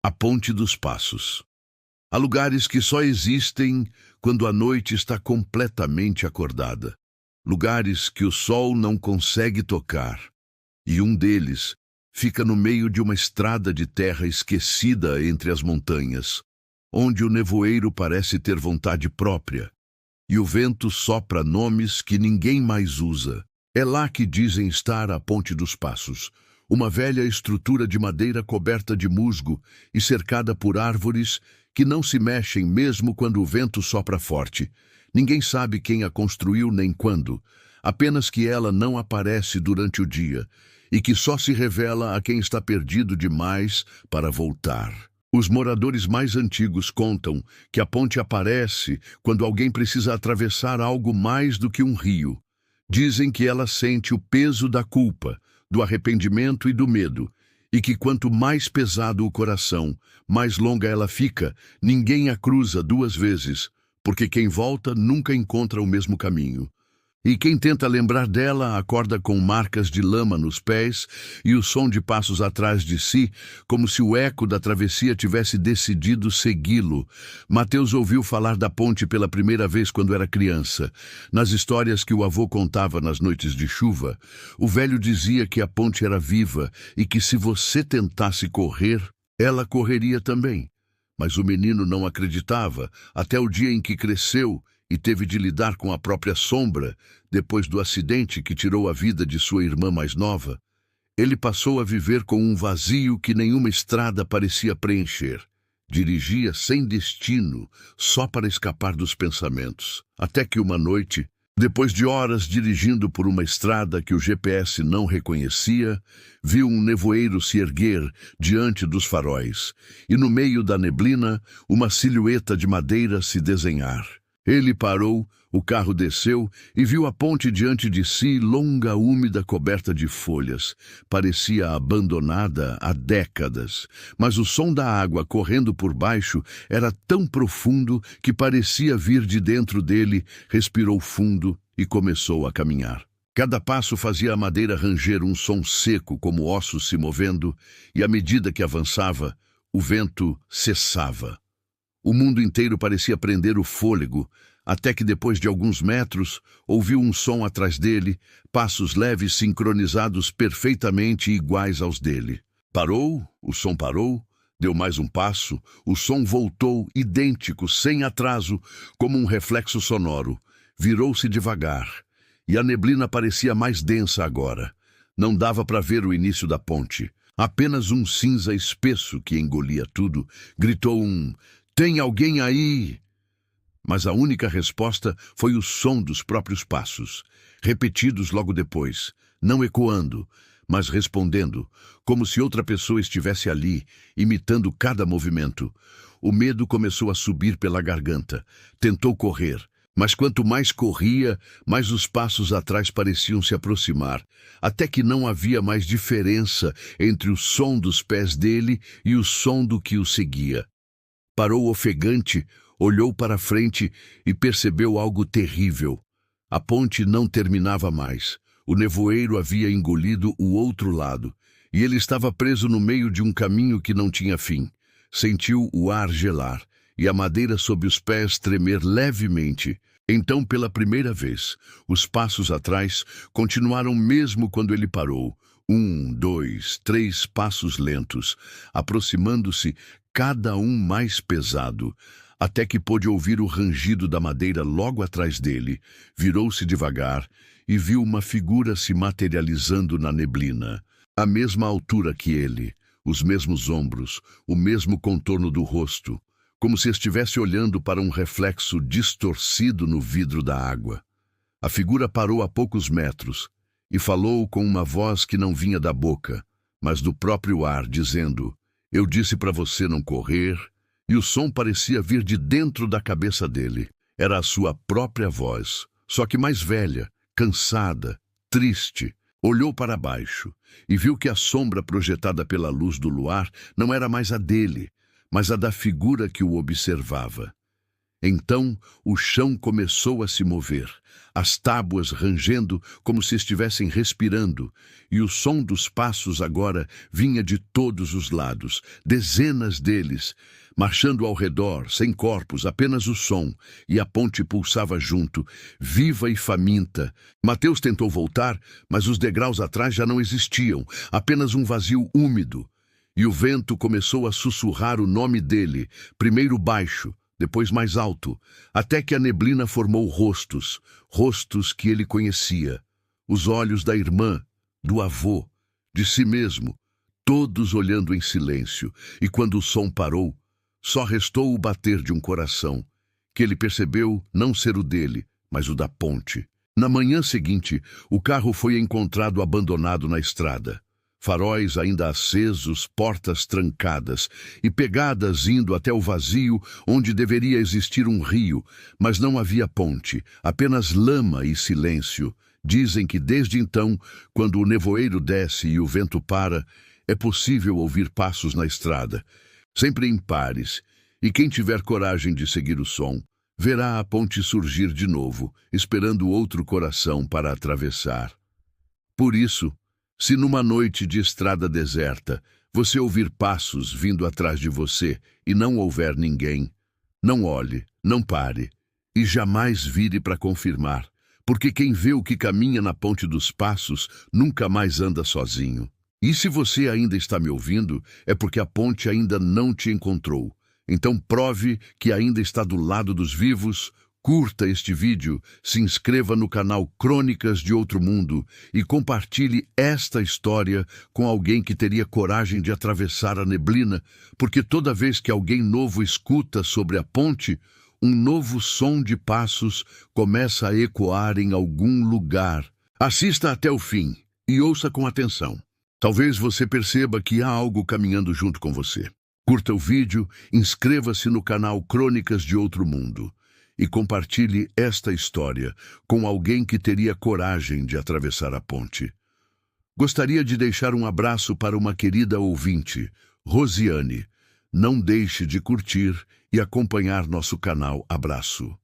A Ponte dos Passos. Há lugares que só existem quando a noite está completamente acordada. Lugares que o sol não consegue tocar. E um deles fica no meio de uma estrada de terra esquecida entre as montanhas, onde o nevoeiro parece ter vontade própria, e o vento sopra nomes que ninguém mais usa. É lá que dizem estar a Ponte dos Passos, uma velha estrutura de madeira coberta de musgo e cercada por árvores que não se mexem mesmo quando o vento sopra forte. Ninguém sabe quem a construiu nem quando, apenas que ela não aparece durante o dia e que só se revela a quem está perdido demais para voltar. Os moradores mais antigos contam que a ponte aparece quando alguém precisa atravessar algo mais do que um rio. Dizem que ela sente o peso da culpa, do arrependimento e do medo, e que quanto mais pesado o coração, mais longa ela fica. Ninguém a cruza duas vezes, porque quem volta nunca encontra o mesmo caminho. E quem tenta lembrar dela acorda com marcas de lama nos pés e o som de passos atrás de si, como se o eco da travessia tivesse decidido segui-lo. Mateus ouviu falar da ponte pela primeira vez quando era criança. Nas histórias que o avô contava nas noites de chuva, o velho dizia que a ponte era viva e que se você tentasse correr, ela correria também. Mas o menino não acreditava, até o dia em que cresceu e teve de lidar com a própria sombra, depois do acidente que tirou a vida de sua irmã mais nova. Ele passou a viver com um vazio que nenhuma estrada parecia preencher. Dirigia sem destino, só para escapar dos pensamentos. Até que uma noite, depois de horas dirigindo por uma estrada que o GPS não reconhecia, viu um nevoeiro se erguer diante dos faróis, e no meio da neblina, uma silhueta de madeira se desenhar. Ele parou, o carro desceu e viu a ponte diante de si, longa, úmida, coberta de folhas. Parecia abandonada há décadas, mas o som da água correndo por baixo era tão profundo que parecia vir de dentro dele. Respirou fundo e começou a caminhar. Cada passo fazia a madeira ranger um som seco, como ossos se movendo, e à medida que avançava, o vento cessava. O mundo inteiro parecia prender o fôlego, até que depois de alguns metros, ouviu um som atrás dele, passos leves sincronizados perfeitamente iguais aos dele. Parou, o som parou, deu mais um passo, o som voltou, idêntico, sem atraso, como um reflexo sonoro. Virou-se devagar, e a neblina parecia mais densa agora. Não dava para ver o início da ponte. Apenas um cinza espesso que engolia tudo. Gritou um: "Tem alguém aí?" Mas a única resposta foi o som dos próprios passos, repetidos logo depois, não ecoando, mas respondendo, como se outra pessoa estivesse ali, imitando cada movimento. O medo começou a subir pela garganta. Tentou correr, mas quanto mais corria, mais os passos atrás pareciam se aproximar, até que não havia mais diferença entre o som dos pés dele e o som do que o seguia. Parou ofegante, olhou para frente e percebeu algo terrível. A ponte não terminava mais. O nevoeiro havia engolido o outro lado, e ele estava preso no meio de um caminho que não tinha fim. Sentiu o ar gelar e a madeira sob os pés tremer levemente. Então, pela primeira vez, os passos atrás continuaram mesmo quando ele parou. 1, 2, 3 passos lentos, aproximando-se, cada um mais pesado, até que pôde ouvir o rangido da madeira logo atrás dele. Virou-se devagar e viu uma figura se materializando na neblina, à mesma altura que ele, os mesmos ombros, o mesmo contorno do rosto, como se estivesse olhando para um reflexo distorcido no vidro da água. A figura parou a poucos metros e falou com uma voz que não vinha da boca, mas do próprio ar, dizendo: "Eu disse para você não correr." E o som parecia vir de dentro da cabeça dele. Era a sua própria voz, só que mais velha, cansada, triste. Olhou para baixo e viu que a sombra projetada pela luz do luar não era mais a dele, mas a da figura que o observava. Então o chão começou a se mover, as tábuas rangendo como se estivessem respirando, e o som dos passos agora vinha de todos os lados, dezenas deles, marchando ao redor, sem corpos, apenas o som, e a ponte pulsava junto, viva e faminta. Mateus tentou voltar, mas os degraus atrás já não existiam, apenas um vazio úmido. E o vento começou a sussurrar o nome dele, primeiro baixo, depois mais alto, até que a neblina formou rostos, rostos que ele conhecia. Os olhos da irmã, do avô, de si mesmo, todos olhando em silêncio, e quando o som parou, só restou o bater de um coração, que ele percebeu não ser o dele, mas o da ponte. Na manhã seguinte, o carro foi encontrado abandonado na estrada. Faróis ainda acesos, portas trancadas e pegadas indo até o vazio onde deveria existir um rio, mas não havia ponte, apenas lama e silêncio. Dizem que desde então, quando o nevoeiro desce e o vento para, é possível ouvir passos na estrada, sempre em pares, e quem tiver coragem de seguir o som, verá a ponte surgir de novo, esperando outro coração para atravessar. Por isso, se numa noite de estrada deserta, você ouvir passos vindo atrás de você e não houver ninguém, não olhe, não pare e jamais vire para confirmar, porque quem vê o que caminha na ponte dos passos nunca mais anda sozinho. E se você ainda está me ouvindo, é porque a ponte ainda não te encontrou. Então prove que ainda está do lado dos vivos. Curta este vídeo, se inscreva no canal Crônicas de Outro Mundo e compartilhe esta história com alguém que teria coragem de atravessar a neblina, porque toda vez que alguém novo escuta sobre a ponte, um novo som de passos começa a ecoar em algum lugar. Assista até o fim e ouça com atenção. Talvez você perceba que há algo caminhando junto com você. Curta o vídeo, inscreva-se no canal Crônicas de Outro Mundo e compartilhe esta história com alguém que teria coragem de atravessar a ponte. Gostaria de deixar um abraço para uma querida ouvinte, Rosiane. Não deixe de curtir e acompanhar nosso canal. Abraço.